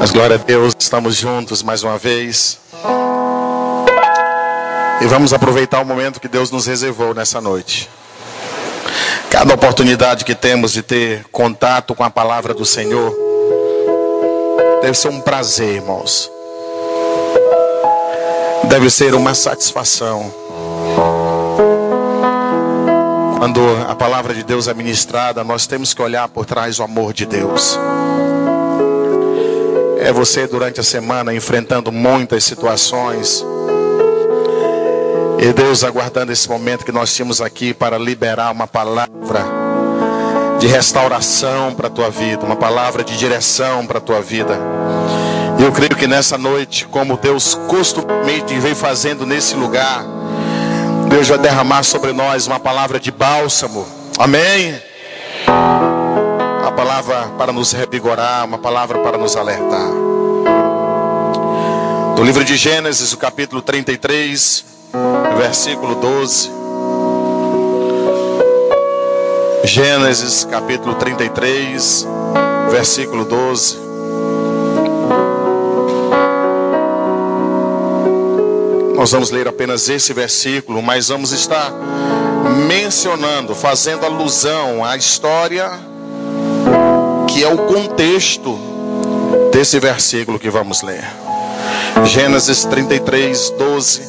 Mas glória a Deus, estamos juntos mais uma vez. E vamos aproveitar o momento que Deus nos reservou nessa noite. Cada oportunidade que temos de ter contato com a palavra do Senhor deve ser um prazer, irmãos. Deve ser uma satisfação. Quando a palavra de Deus é ministrada, nós temos que olhar por trás do amor de Deus. É você durante a semana enfrentando muitas situações, e Deus aguardando esse momento que nós tínhamos aqui para liberar uma palavra de restauração para a tua vida, uma palavra de direção para a tua vida. E eu creio que nessa noite, como Deus costumeiramente vem fazendo nesse lugar, Deus vai derramar sobre nós uma palavra de bálsamo. Amém? Uma palavra para nos revigorar, uma palavra para nos alertar. Do livro de Gênesis, o capítulo 33, versículo 12. Gênesis, capítulo 33, versículo 12. Nós vamos ler apenas esse versículo, mas vamos estar mencionando, fazendo alusão à história que é o contexto desse versículo que vamos ler. Gênesis 33, 12.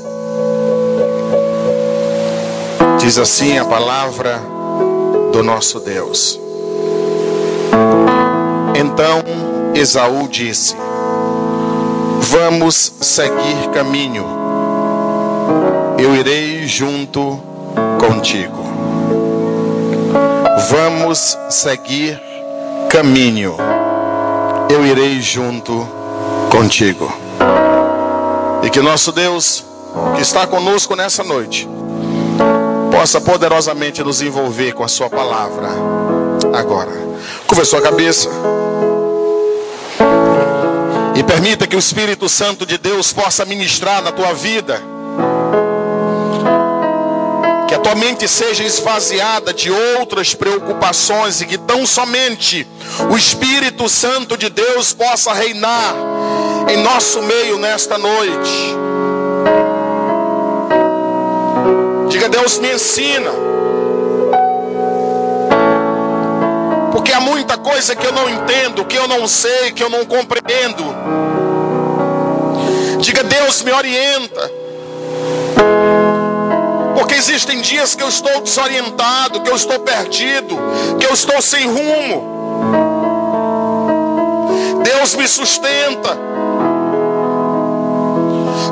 Diz assim a palavra do nosso Deus. Então Esaú disse: vamos seguir caminho, eu irei junto contigo. Vamos seguir caminho, eu irei junto contigo. E que nosso Deus, que está conosco nessa noite, possa poderosamente nos envolver com a sua palavra agora. Curva a sua cabeça e permita que o Espírito Santo de Deus possa ministrar na tua vida. Que a tua mente seja esvaziada de outras preocupações e que tão somente o Espírito Santo de Deus possa reinar em nosso meio nesta noite. Diga: Deus, me ensina, porque há muita coisa que eu não entendo, que eu não sei, que eu não compreendo. Diga: Deus, me orienta, porque existem dias que eu estou desorientado, que eu estou perdido, que eu estou sem rumo. Deus, me sustenta,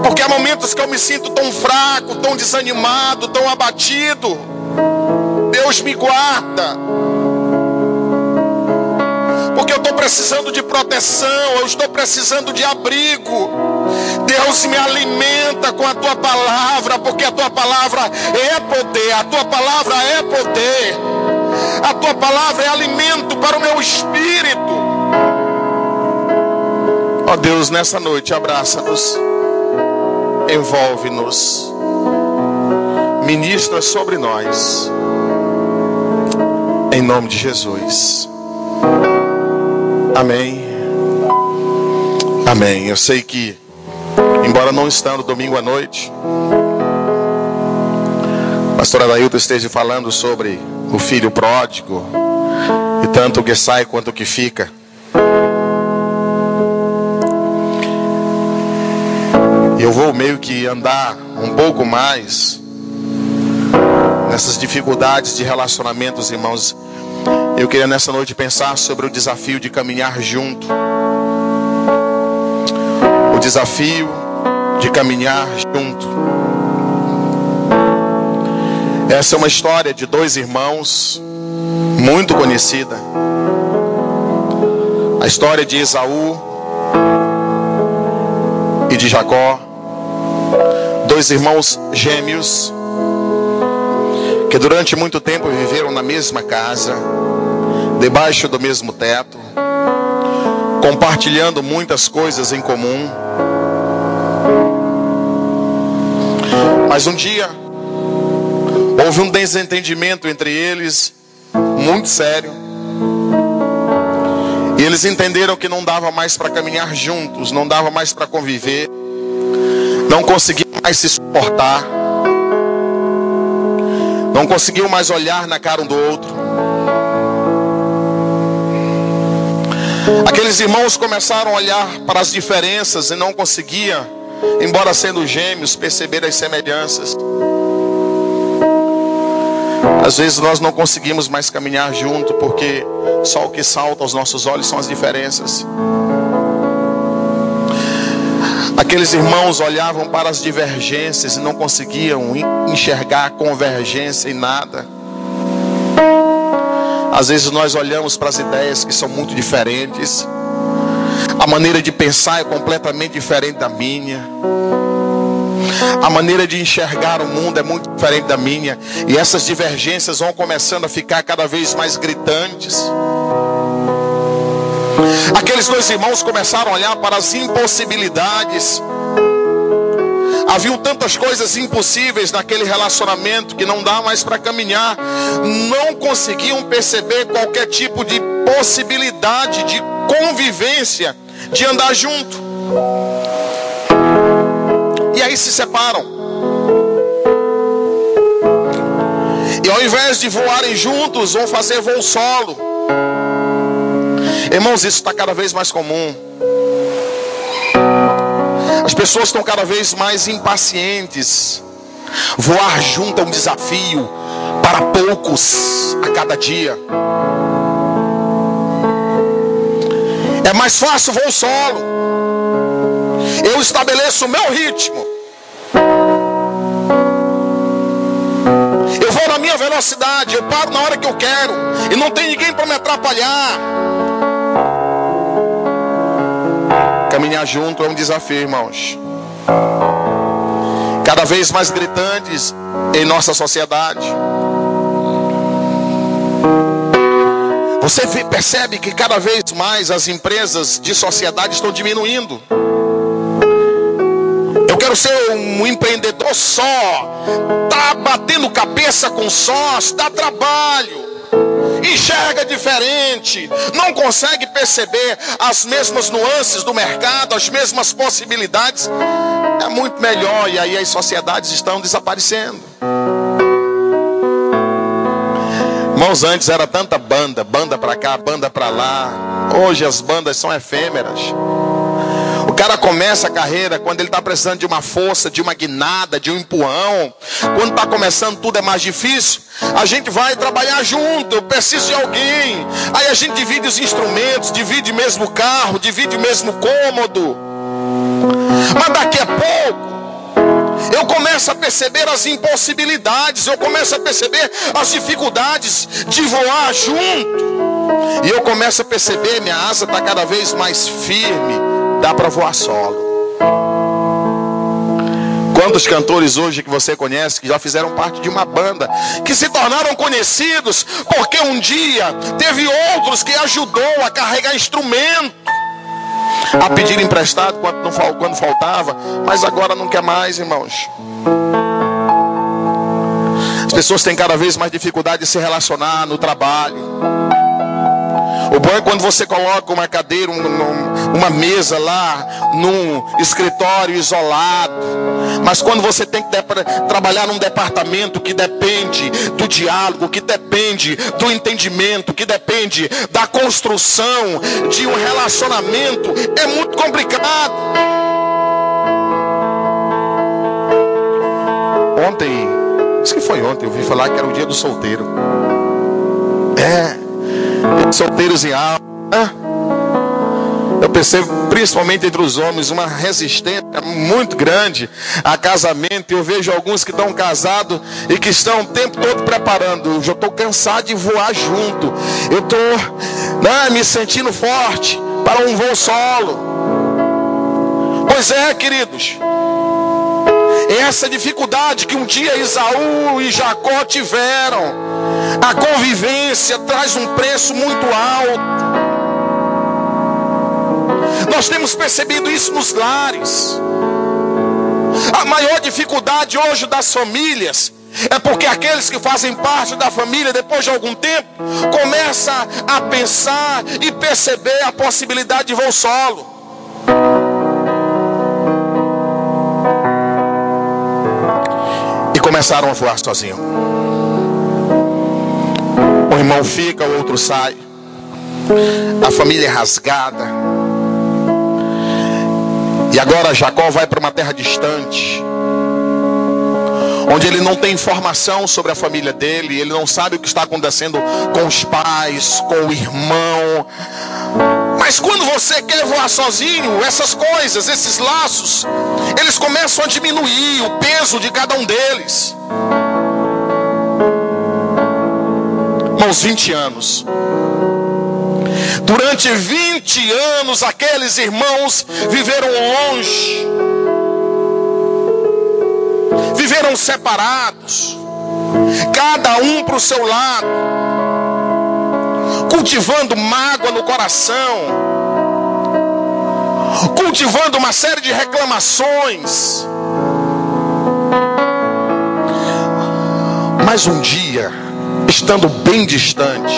porque há momentos que eu me sinto tão fraco, tão desanimado, tão abatido. Deus, me guarda, porque eu estou precisando de proteção, eu estou precisando de abrigo. Deus, me alimenta com a tua palavra, porque a tua palavra é poder, a tua palavra é poder, a tua palavra é alimento para o meu espírito. Ó Deus, nessa noite abraça-nos, envolve-nos, ministra sobre nós, em nome de Jesus. Amém. Amém. Eu sei que, embora não estando domingo à noite, a pastora Adailton esteja falando sobre o filho pródigo, e tanto o que sai quanto o que fica. Eu vou meio que andar um pouco mais nessas dificuldades de relacionamentos, irmãos. Eu queria nessa noite pensar sobre o desafio de caminhar junto. O desafio de caminhar junto. Essa é uma história de dois irmãos muito conhecida. A história de Esaú e de Jacó. Dois irmãos gêmeos que durante muito tempo viveram na mesma casa, debaixo do mesmo teto, compartilhando muitas coisas em comum. Mas um dia houve um desentendimento entre eles muito sério. E eles entenderam que não dava mais para caminhar juntos, não dava mais para conviver, não conseguiam mais se suportar, não conseguiam mais olhar na cara um do outro. Aqueles irmãos começaram a olhar para as diferenças e não conseguiam, embora sendo gêmeos, perceber as semelhanças. Às vezes nós não conseguimos mais caminhar junto, porque só o que salta aos nossos olhos são as diferenças. Aqueles irmãos olhavam para as divergências e não conseguiam enxergar convergência em nada. Às vezes nós olhamos para as ideias que são muito diferentes. A maneira de pensar é completamente diferente da minha. A maneira de enxergar o mundo é muito diferente da minha. E essas divergências vão começando a ficar cada vez mais gritantes. Aqueles dois irmãos começaram a olhar para as impossibilidades. Haviam tantas coisas impossíveis naquele relacionamento que não dá mais para caminhar. Não conseguiam perceber qualquer tipo de possibilidade de convivência, de andar junto. E aí se separam. E ao invés de voarem juntos, vão fazer voo solo. Irmãos, isso está cada vez mais comum. As pessoas estão cada vez mais impacientes. Voar junto é um desafio para poucos a cada dia. É mais fácil voo solo. Eu estabeleço o meu ritmo. Eu vou na minha velocidade. Eu paro na hora que eu quero. E não tem ninguém para me atrapalhar. Caminhar junto é um desafio, irmãos. Cada vez mais gritantes em nossa sociedade. Você percebe que cada vez mais as empresas de sociedade estão diminuindo. Eu quero ser um empreendedor só. Tá batendo cabeça com sócio, dá trabalho. Enxerga diferente, não consegue perceber as mesmas nuances do mercado, as mesmas possibilidades. É muito melhor, e aí as sociedades estão desaparecendo. Irmãos, antes era tanta banda para cá, banda para lá. Hoje as bandas são efêmeras. O cara começa a carreira quando ele está precisando de uma força, de uma guinada, de um empurrão. Quando está começando tudo é mais difícil. A gente vai trabalhar junto, eu preciso de alguém. Aí a gente divide os instrumentos, divide mesmo o carro, divide mesmo o cômodo. Mas daqui a pouco eu começo a perceber as impossibilidades. Eu começo a perceber as dificuldades de voar junto. E eu começo a perceber, minha asa está cada vez mais firme. Dá para voar solo. Quantos cantores hoje que você conhece que já fizeram parte de uma banda, que se tornaram conhecidos porque um dia teve outros que ajudou a carregar instrumento, a pedir emprestado quando faltava, mas agora não quer mais, irmãos. As pessoas têm cada vez mais dificuldade de se relacionar no trabalho. O bom é quando você coloca uma cadeira, uma mesa lá, num escritório isolado. Mas quando você tem que trabalhar num departamento que depende do diálogo, que depende do entendimento, que depende da construção de um relacionamento, é muito complicado. Ontem, acho que foi ontem, eu ouvi falar que era o dia do solteiro. Solteiros em alma. Eu percebo, principalmente entre os homens, uma resistência muito grande a casamento. Eu vejo alguns que estão casados e que estão o tempo todo preparando. Eu já estou cansado de voar junto. Eu estou me sentindo forte para um voo solo. Pois é, queridos. Essa dificuldade que um dia Esaú e Jacó tiveram. A convivência traz um preço muito alto. Nós temos percebido isso nos lares. A maior dificuldade hoje das famílias É porque aqueles que fazem parte da família, depois de algum tempo, começam a pensar e perceber a possibilidade de voo solo. E começaram a voar sozinho. Um irmão fica, o outro sai. A família é rasgada. E agora Jacó vai para uma terra distante, onde ele não tem informação sobre a família dele. Ele não sabe o que está acontecendo com os pais, com o irmão. Mas quando você quer voar sozinho, essas coisas, esses laços, eles começam a diminuir o peso de cada um deles. Irmãos, 20 anos. Durante 20 anos, aqueles irmãos viveram longe, viveram separados, cada um para o seu lado, cultivando mágoa no coração, cultivando uma série de reclamações. Mas um dia, estando bem distante,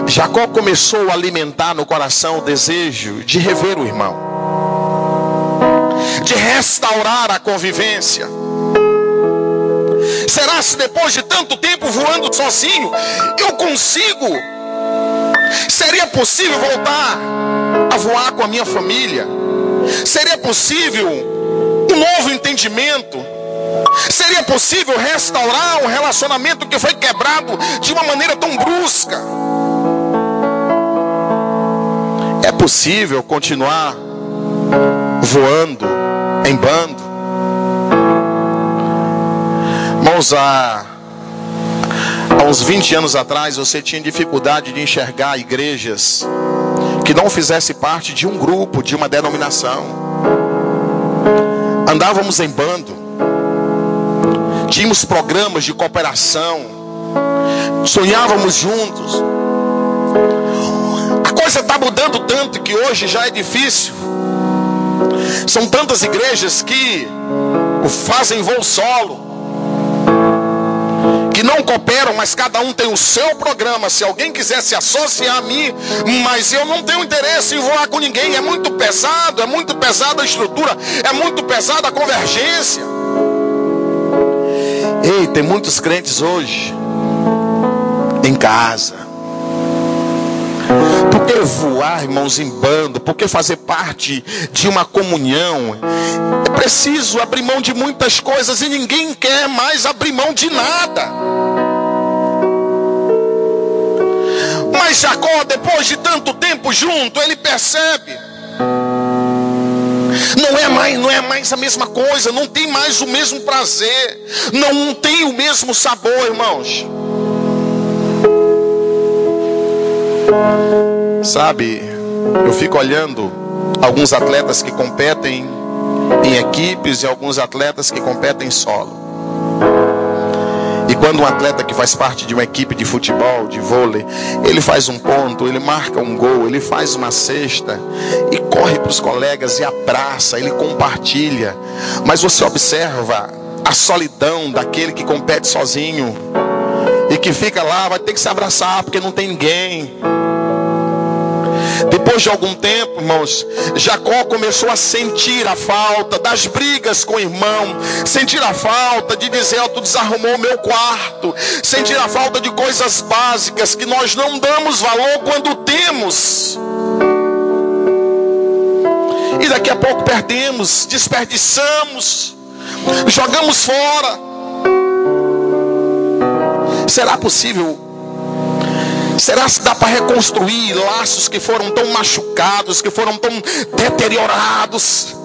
Jacó começou a alimentar no coração o desejo de rever o irmão, de restaurar a convivência. Será se depois de tanto tempo voando sozinho, eu consigo? Seria possível voltar a voar com a minha família? Seria possível um novo entendimento? Seria possível restaurar um relacionamento que foi quebrado de uma maneira tão brusca? É possível continuar voando em bando? Irmãos, há uns 20 anos atrás, você tinha dificuldade de enxergar igrejas que não fizesse parte de um grupo, de uma denominação. Andávamos em bando, tínhamos programas de cooperação, sonhávamos juntos. A coisa está mudando tanto que hoje já é difícil. São tantas igrejas que fazem voo solo, que não cooperam, mas cada um tem o seu programa. Se alguém quiser se associar a mim, mas eu não tenho interesse em voar com ninguém. É muito pesada a estrutura, é muito pesada a convergência. Ei, tem muitos crentes hoje em casa. Por que voar, irmãos, em bando? Por que fazer parte de uma comunhão? É preciso abrir mão de muitas coisas e ninguém quer mais abrir mão de nada. Mas Jacó, depois de tanto tempo junto, ele percebe: não é mais a mesma coisa, não tem mais o mesmo prazer, não tem o mesmo sabor, irmãos. Sabe, eu fico olhando alguns atletas que competem em equipes e alguns atletas que competem solo. E quando um atleta que faz parte de uma equipe de futebol, de vôlei, ele faz um ponto, ele marca um gol, ele faz uma cesta e corre para os colegas e abraça, ele compartilha. Mas você observa a solidão daquele que compete sozinho e que fica lá, vai ter que se abraçar porque não tem ninguém. Depois de algum tempo, irmãos, Jacó começou a sentir a falta das brigas com o irmão, sentir a falta de dizer: tu desarrumou o meu quarto, sentir a falta de coisas básicas que nós não damos valor quando temos, e daqui a pouco perdemos, desperdiçamos, jogamos fora. Será possível? Será que dá para reconstruir laços que foram tão machucados, que foram tão deteriorados,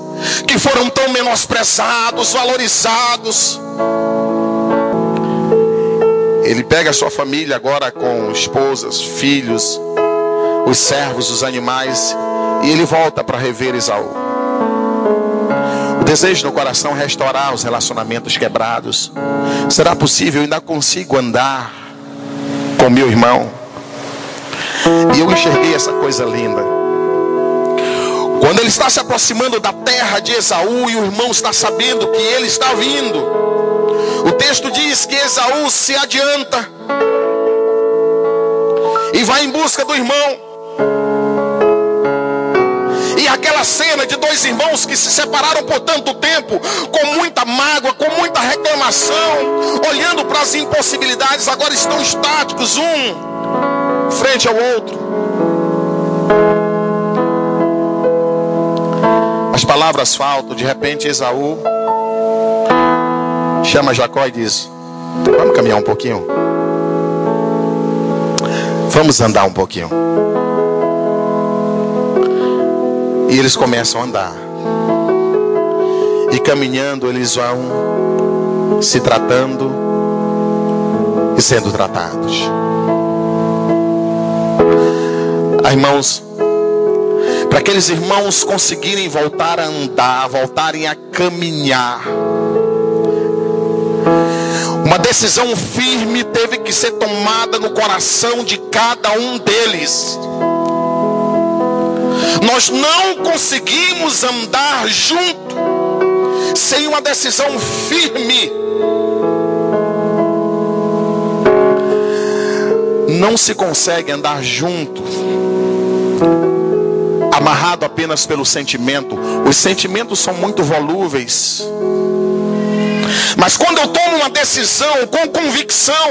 que foram tão menosprezados, valorizados? Ele pega a sua família agora com esposas, filhos, os servos, os animais, e ele volta para rever Esaú. O desejo no coração é restaurar os relacionamentos quebrados. Será possível? Eu ainda consigo andar com meu irmão? E eu enxerguei essa coisa linda. Quando ele está se aproximando da terra de Esaú e o irmão está sabendo que ele está vindo, texto diz que Esaú se adianta e vai em busca do irmão. E aquela cena de dois irmãos que se separaram por tanto tempo, com muita mágoa, com muita reclamação, olhando para as impossibilidades, agora estão estáticos, um frente ao outro. As palavras faltam. De repente Esaú chama Jacó e diz: vamos caminhar um pouquinho, vamos andar um pouquinho. E eles começam a andar. E caminhando eles vão se tratando e sendo tratados. Irmãos, para aqueles irmãos conseguirem voltar a andar, voltarem a caminhar, uma decisão firme teve que ser tomada no coração de cada um deles. Nós não conseguimos andar junto sem uma decisão firme. Não se consegue andar junto amarrado apenas pelo sentimento. Os sentimentos são muito volúveis. Mas quando eu tomo uma decisão com convicção,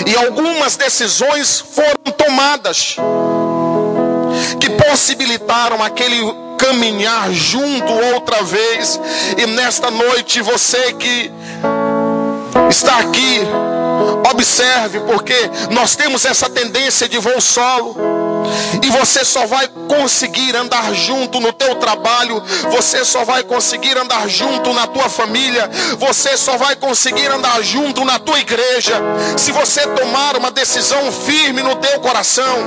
e algumas decisões foram tomadas que possibilitaram aquele caminhar junto outra vez. E nesta noite, você que está aqui, observe, porque nós temos essa tendência de voo solo. E você só vai conseguir andar junto no teu trabalho, você só vai conseguir andar junto na tua família, você só vai conseguir andar junto na tua igreja, se você tomar uma decisão firme no teu coração.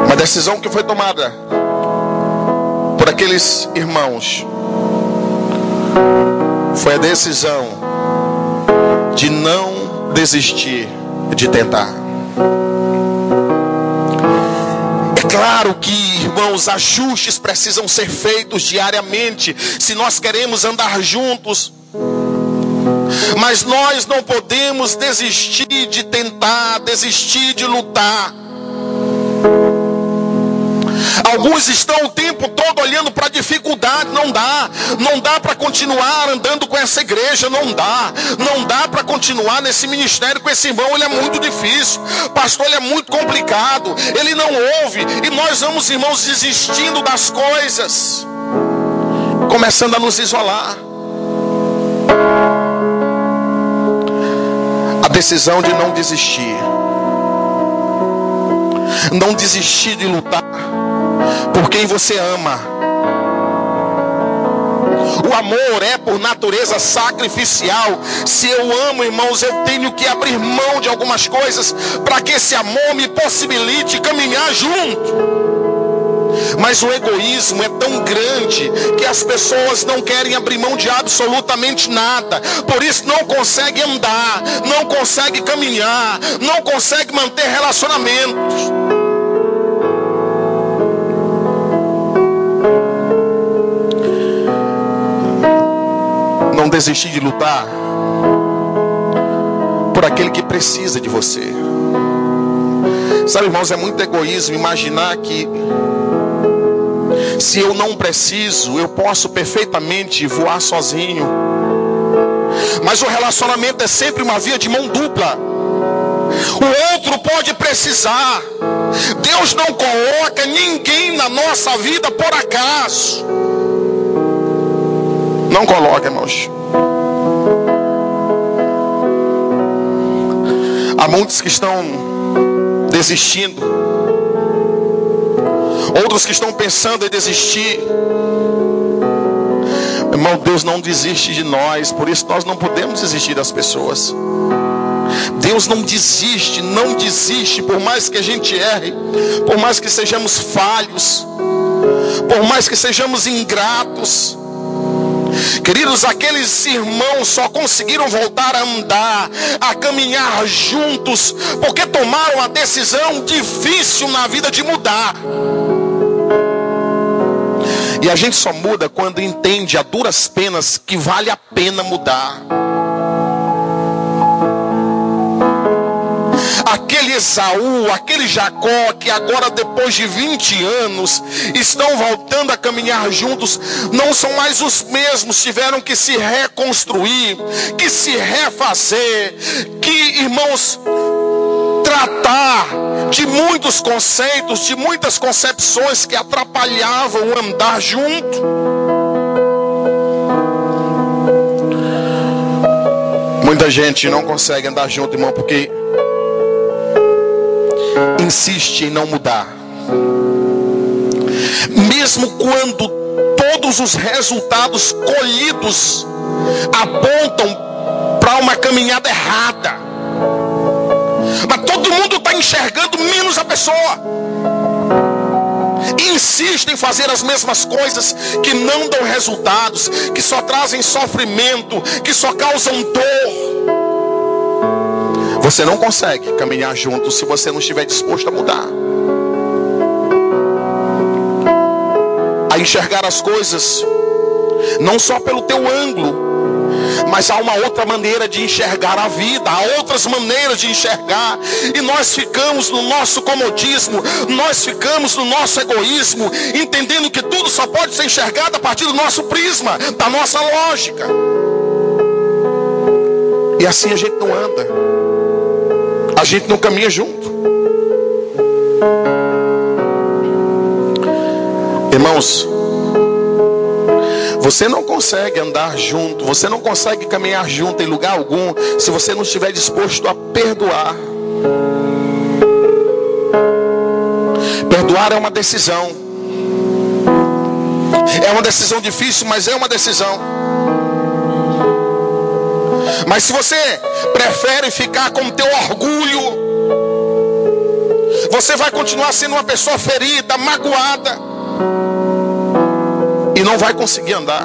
Uma decisão que foi tomada por aqueles irmãos foi a decisão de não desistir de tentar. É claro que, irmãos, ajustes precisam ser feitos diariamente se nós queremos andar juntos. Mas nós não podemos desistir de tentar, desistir de lutar. Alguns estão o tempo todo olhando para a dificuldade. Não dá para continuar andando com essa igreja, não dá para continuar nesse ministério com esse irmão, ele é muito difícil, pastor, ele é muito complicado, ele não ouve. E nós vamos, irmãos, desistindo das coisas, começando a nos isolar. A decisão de não desistir de lutar por quem você ama. O amor é por natureza sacrificial. Se eu amo, irmãos, eu tenho que abrir mão de algumas coisas para que esse amor me possibilite caminhar junto. Mas o egoísmo é tão grande que as pessoas não querem abrir mão de absolutamente nada. Por isso não conseguem andar, não conseguem caminhar, não conseguem manter relacionamentos. Não desistir de lutar por aquele que precisa de você. Sabe, irmãos, é muito egoísmo imaginar que se eu não preciso, eu posso perfeitamente voar sozinho. Mas o relacionamento é sempre uma via de mão dupla. O outro pode precisar. Deus não coloca ninguém na nossa vida por acaso. Não coloca, irmãos. Há muitos que estão desistindo, outros que estão pensando em desistir. Irmão, Deus não desiste de nós, por isso nós não podemos desistir das pessoas. Deus não desiste, por mais que a gente erre, por mais que sejamos falhos, por mais que sejamos ingratos. Queridos, aqueles irmãos só conseguiram voltar a andar, a caminhar juntos, porque tomaram a decisão difícil na vida de mudar. E a gente só muda quando entende a duras penas que vale a pena mudar. Aquele Esaú, aquele Jacó, que agora depois de 20 anos estão voltando a caminhar juntos, não são mais os mesmos, tiveram que se reconstruir, que se refazer, que, irmãos, tratar de muitos conceitos, de muitas concepções que atrapalhavam o andar junto. Muita gente não consegue andar junto, irmão, porque insiste em não mudar. Mesmo quando todos os resultados colhidos apontam para uma caminhada errada, mas todo mundo está enxergando menos a pessoa. Insiste em fazer as mesmas coisas que não dão resultados, que só trazem sofrimento, que só causam dor. Você não consegue caminhar junto se você não estiver disposto a mudar, a enxergar as coisas não só pelo teu ângulo, mas há uma outra maneira de enxergar a vida, há outras maneiras de enxergar. E nós ficamos no nosso comodismo, nós ficamos no nosso egoísmo, entendendo que tudo só pode ser enxergado a partir do nosso prisma, da nossa lógica. E assim a gente não anda, a gente não caminha junto. Irmãos, você não consegue andar junto, você não consegue caminhar junto em lugar algum se você não estiver disposto a perdoar. Perdoar é uma decisão. É uma decisão difícil, mas é uma decisão. Mas se você prefere ficar com o teu orgulho, você vai continuar sendo uma pessoa ferida, magoada, e não vai conseguir andar.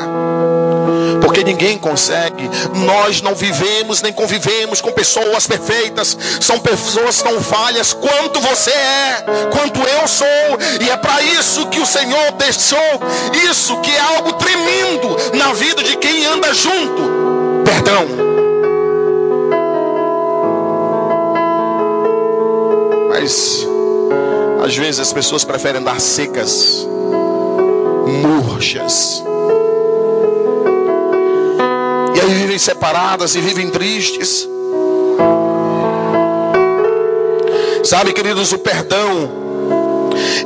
Porque ninguém consegue. Nós não vivemos nem convivemos com pessoas perfeitas. São pessoas tão falhas quanto você é, quanto eu sou. E é para isso que o Senhor deixou isso, que é algo tremendo na vida de quem anda junto: perdão. Mas às vezes as pessoas preferem andar secas, murchas, e aí vivem separadas e vivem tristes. Sabe, queridos, o perdão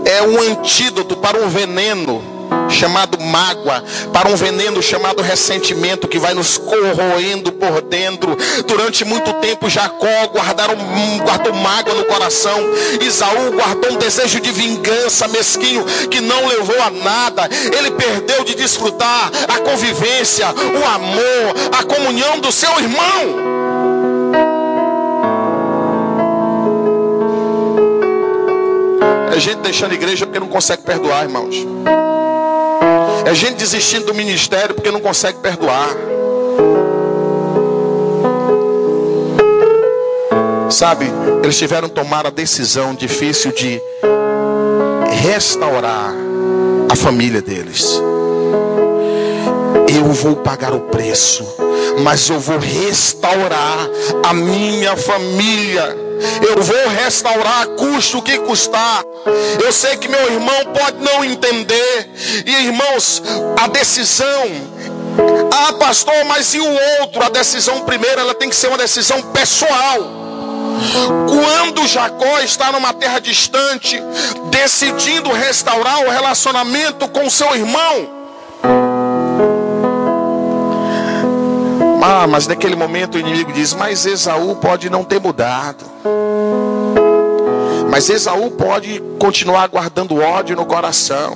é um antídoto para um veneno chamado mágoa, para um veneno chamado ressentimento, que vai nos corroendo por dentro. Durante muito tempo Jacó guardou mágoa no coração. Esaú guardou um desejo de vingança mesquinho que não levou a nada. Ele perdeu de desfrutar a convivência, o amor, a comunhão do seu irmão. É gente deixando a igreja porque não consegue perdoar, irmãos. É gente desistindo do ministério porque não consegue perdoar. Sabe, eles tiveram que tomar a decisão difícil de restaurar a família deles. Eu vou pagar o preço, mas eu vou restaurar a minha família. Eu vou restaurar, custe o que custar. Eu sei que meu irmão pode não entender. E irmãos, a decisão, pastor, mas e o outro? A decisão primeiro, ela tem que ser uma decisão pessoal. Quando Jacó está numa terra distante, decidindo restaurar o relacionamento com seu irmão, mas naquele momento o inimigo diz: mas Esaú pode não ter mudado, mas Esaú pode continuar guardando ódio no coração,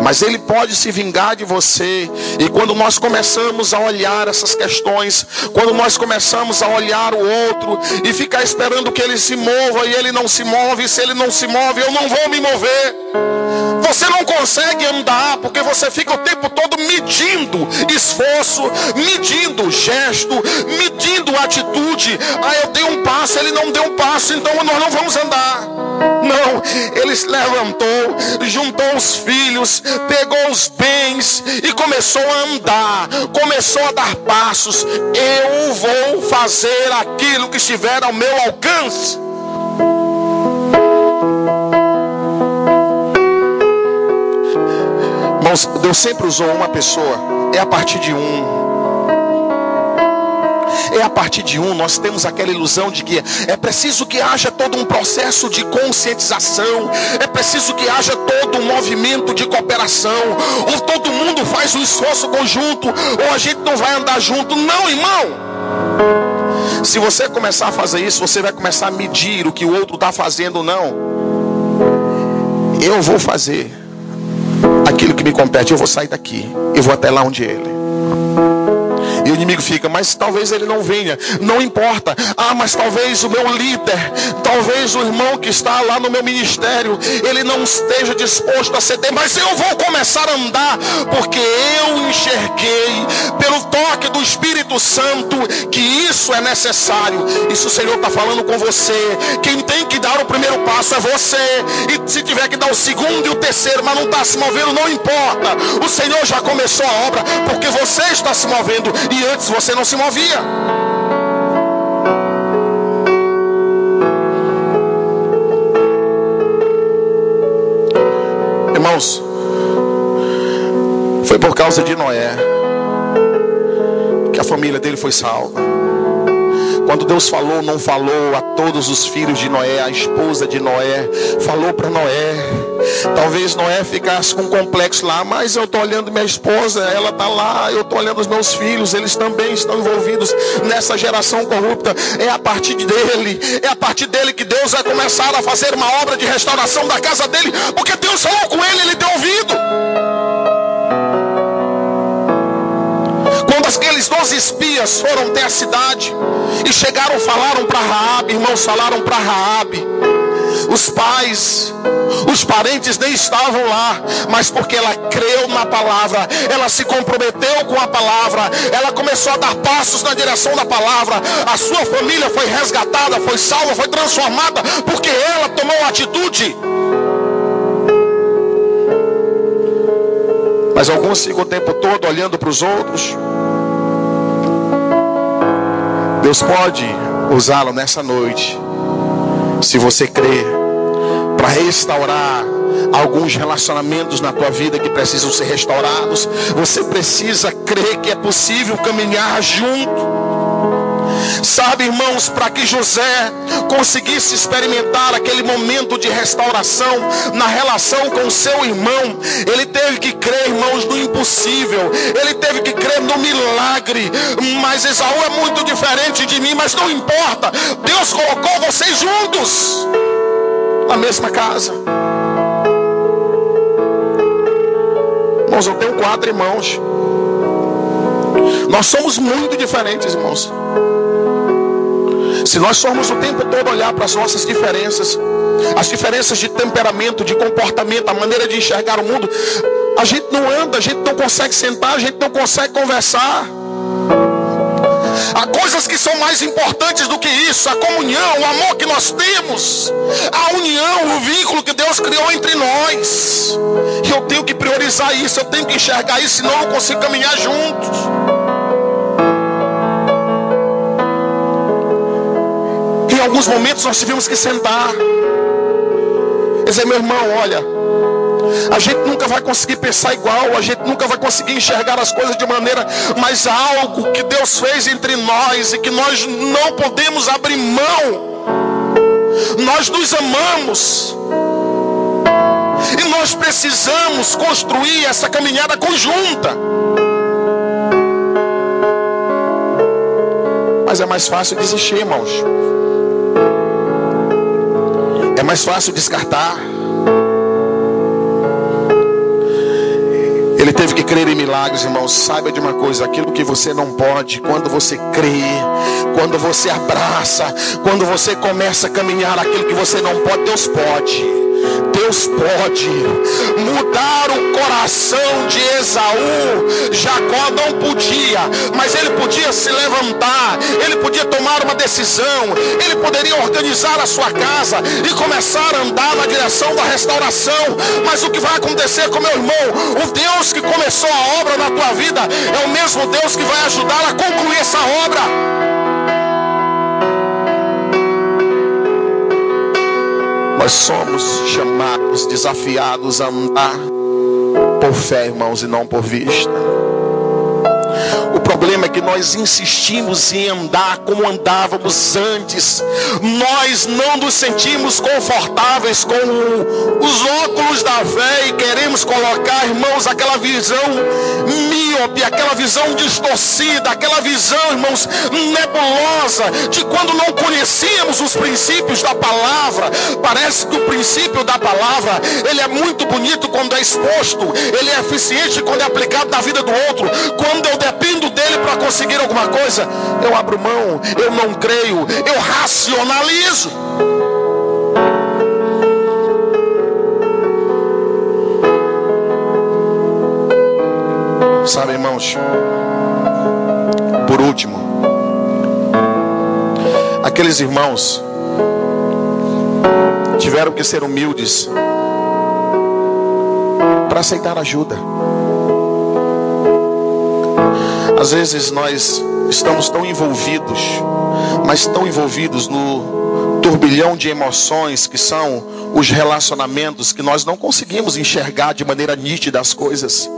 mas ele pode se vingar de você. E quando nós começamos a olhar essas questões, quando nós começamos a olhar o outro e ficar esperando que ele se mova, e ele não se move, e se ele não se move, eu não vou me mover, você não consegue andar, porque você fica o tempo todo medindo esforço, medindo gesto, medindo atitude. Eu dei um passo, ele não deu um passo, então nós não vamos andar. Não, ele se levantou, juntou os filhos, filhos, pegou os bens e começou a andar, começou a dar passos. Eu vou fazer aquilo que estiver ao meu alcance. Irmãos, Deus sempre usou uma pessoa. É a partir de um. É a partir de um. Nós temos aquela ilusão de que é preciso que haja todo um processo de conscientização. É preciso que haja todo um movimento de cooperação. Ou todo mundo faz um esforço conjunto, ou a gente não vai andar junto. Não, irmão. Se você começar a fazer isso, você vai começar a medir o que o outro está fazendo. Não. Eu vou fazer aquilo que me compete. Eu vou sair daqui. Eu vou até lá onde ele. E o inimigo fica, mas talvez ele não venha. Não importa. Mas talvez o meu líder, talvez o irmão que está lá no meu ministério, ele não esteja disposto a ceder. Mas eu vou começar a andar, porque eu enxerguei pelo toque do Espírito Santo que isso é necessário. Isso o Senhor está falando com você. Quem tem que dar o primeiro passo é você. E se tiver que dar o segundo e o terceiro, mas não está se movendo, não importa. O Senhor já começou a obra, porque você está se movendo. E antes você não se movia. Irmãos, foi por causa de Noé que a família dele foi salva. Quando Deus falou, não falou a todos os filhos de Noé, a esposa de Noé, falou para Noé. Talvez Noé ficasse com um complexo lá, mas eu estou olhando minha esposa, ela está lá, eu estou olhando os meus filhos, eles também estão envolvidos nessa geração corrupta. É a partir dele que Deus vai começar a fazer uma obra de restauração da casa dele, porque Deus falou com ele deu ouvido. Quando aqueles 12 espias foram até a cidade e chegaram, falaram para Raabe, irmãos, falaram para Raabe. Os pais, os parentes nem estavam lá, mas porque ela creu na palavra, ela se comprometeu com a palavra, ela começou a dar passos na direção da palavra. A sua família foi resgatada, foi salva, foi transformada, porque ela tomou atitude. Mas alguns ficam o tempo todo olhando para os outros. Deus pode usá-lo nessa noite, se você crer, para restaurar alguns relacionamentos na tua vida que precisam ser restaurados. Você precisa crer que é possível caminhar junto. Sabe, irmãos, para que José conseguisse experimentar aquele momento de restauração na relação com seu irmão, ele teve que crer, irmãos, no impossível. Ele teve que crer no milagre. Mas Esaú é muito diferente de mim, mas não importa. Deus colocou vocês juntos na mesma casa. Irmãos, eu tenho 4 irmãos. Nós somos muito diferentes, irmãos. Se nós formos o tempo todo olhar para as nossas diferenças, as diferenças de temperamento, de comportamento, a maneira de enxergar o mundo, a gente não anda, a gente não consegue sentar, a gente não consegue conversar. Há coisas que são mais importantes do que isso: a comunhão, o amor que nós temos, a união, o vínculo que Deus criou entre nós. E eu tenho que priorizar isso, eu tenho que enxergar isso, senão eu não consigo caminhar juntos. Em alguns momentos nós tivemos que sentar e dizer: meu irmão, olha, a gente nunca vai conseguir pensar igual, a gente nunca vai conseguir enxergar as coisas de maneira, mas há algo que Deus fez entre nós e que nós não podemos abrir mão. Nós nos amamos e nós precisamos construir essa caminhada conjunta. Mas é mais fácil desistir, irmãos. É mais fácil descartar. Ele teve que crer em milagres, irmãos. Saiba de uma coisa: aquilo que você não pode, quando você crê, quando você abraça, quando você começa a caminhar aquilo que você não pode, Deus pode. Deus pode mudar o coração de Esaú. Jacó não podia, mas ele podia se levantar, ele podia tomar uma decisão, ele poderia organizar a sua casa e começar a andar na direção da restauração. Mas o que vai acontecer com meu irmão? O Deus que começou a obra na tua vida é o mesmo Deus que vai ajudar a concluir essa obra. Nós somos chamados, desafiados a andar por fé, irmãos, e não por vista. O problema é que nós insistimos em andar como andávamos antes. Nós não nos sentimos confortáveis com os óculos da fé e queremos colocar, irmãos, aquela visão míope, aquela visão distorcida, aquela visão, irmãos, nebulosa de quando não conhecíamos os princípios da palavra. Parece que o princípio da palavra, ele é muito bonito quando é exposto, ele é eficiente quando é aplicado na vida do outro. Quando eu dependo dele para conseguir alguma coisa, eu abro mão, eu não creio, eu racionalizo. Sabe, irmãos, por último, aqueles irmãos tiveram que ser humildes para aceitar ajuda. Às vezes nós estamos tão envolvidos, mas tão envolvidos no turbilhão de emoções que são os relacionamentos, que nós não conseguimos enxergar de maneira nítida as coisas.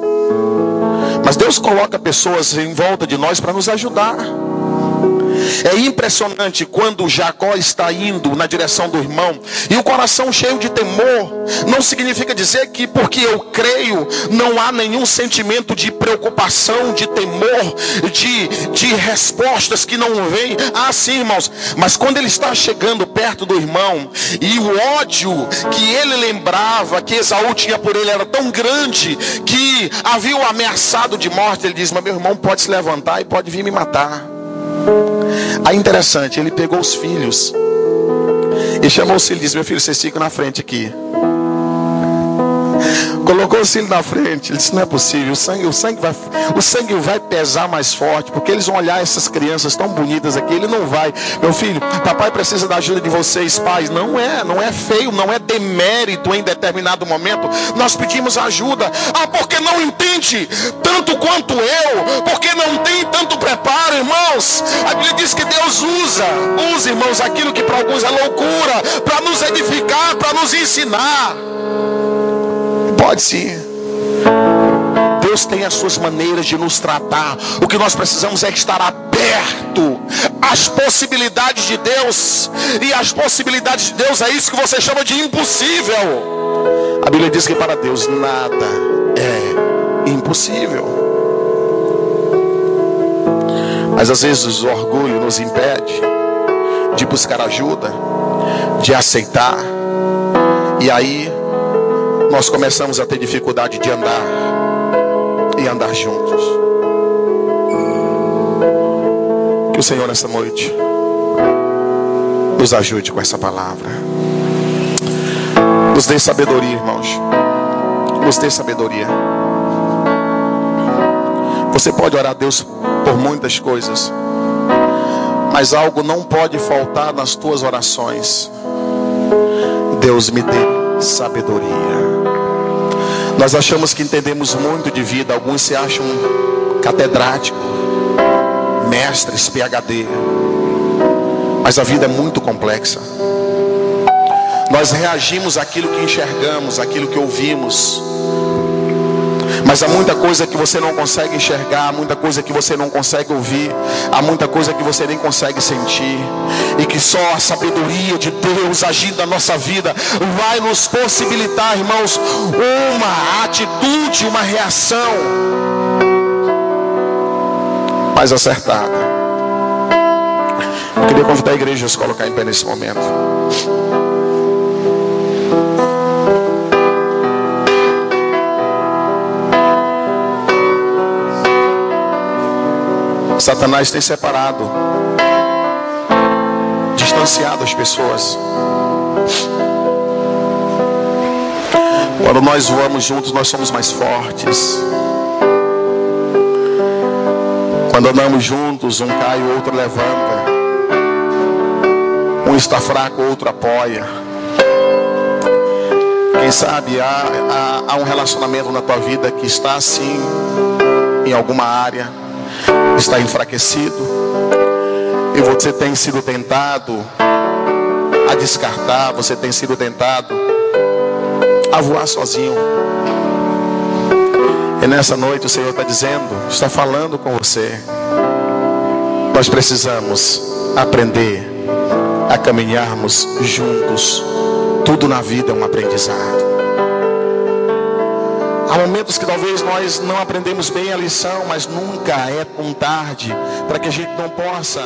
Mas Deus coloca pessoas em volta de nós para nos ajudar. É impressionante quando Jacó está indo na direção do irmão e o coração cheio de temor. Não significa dizer que porque eu creio não há nenhum sentimento de preocupação, de temor, de respostas que não vêm. Ah, sim, irmãos. Mas quando ele está chegando perto do irmão e o ódio que ele lembrava que Esaú tinha por ele era tão grande que havia o ameaçado de morte, ele diz: mas meu irmão pode se levantar e pode vir me matar. Aí interessante, ele pegou os filhos e chamou os filhos e disse: meu filho, vocês ficam na frente aqui. Colocou os filhos na frente. Ele disse: não é possível, o sangue vai pesar mais forte, porque eles vão olhar essas crianças tão bonitas aqui. Ele não vai. Meu filho, papai precisa da ajuda de vocês, pais. Não é feio, não é demérito em determinado momento nós pedimos ajuda. Ah, porque não entende tanto quanto eu, porque não tem tanto preparo, irmãos. A Bíblia diz que Deus usa, irmãos, aquilo que para alguns é loucura, para nos edificar, para nos ensinar. Pode sim. Deus tem as suas maneiras de nos tratar. O que nós precisamos é estar aberto às possibilidades de Deus. E as possibilidades de Deus é isso que você chama de impossível. A Bíblia diz que para Deus nada é impossível. Mas às vezes o orgulho nos impede de buscar ajuda, de aceitar. E aí nós começamos a ter dificuldade de andar e andar juntos. Que o Senhor nessa noite nos ajude com essa palavra. Nos dê sabedoria, irmãos. Nos dê sabedoria. Você pode orar a Deus por muitas coisas, mas algo não pode faltar nas tuas orações: Deus me dê sabedoria. Nós achamos que entendemos muito de vida. Alguns se acham catedráticos, mestres, PhD. Mas a vida é muito complexa. Nós reagimos àquilo que enxergamos, àquilo que ouvimos. Mas há muita coisa que você não consegue enxergar, há muita coisa que você não consegue ouvir, há muita coisa que você nem consegue sentir. E que só a sabedoria de Deus agindo na nossa vida vai nos possibilitar, irmãos, uma atitude, uma reação mais acertada. Eu queria convidar a igreja a se colocar em pé nesse momento. Satanás tem separado, distanciado as pessoas. Quando nós voamos juntos, nós somos mais fortes. Quando andamos juntos, um cai, o outro levanta. Um está fraco, o outro apoia. Quem sabe há um relacionamento na tua vida que está assim, em alguma área, está enfraquecido, e você tem sido tentado a descartar, você tem sido tentado a voar sozinho. E nessa noite o Senhor está dizendo, está falando com você. Nós precisamos aprender a caminharmos juntos. Tudo na vida é um aprendizado. Há momentos que talvez nós não aprendemos bem a lição, mas nunca é tão tarde para que a gente não possa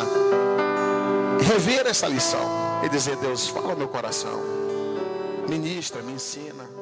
rever essa lição e dizer: Deus, fala ao meu coração, ministra, me ensina.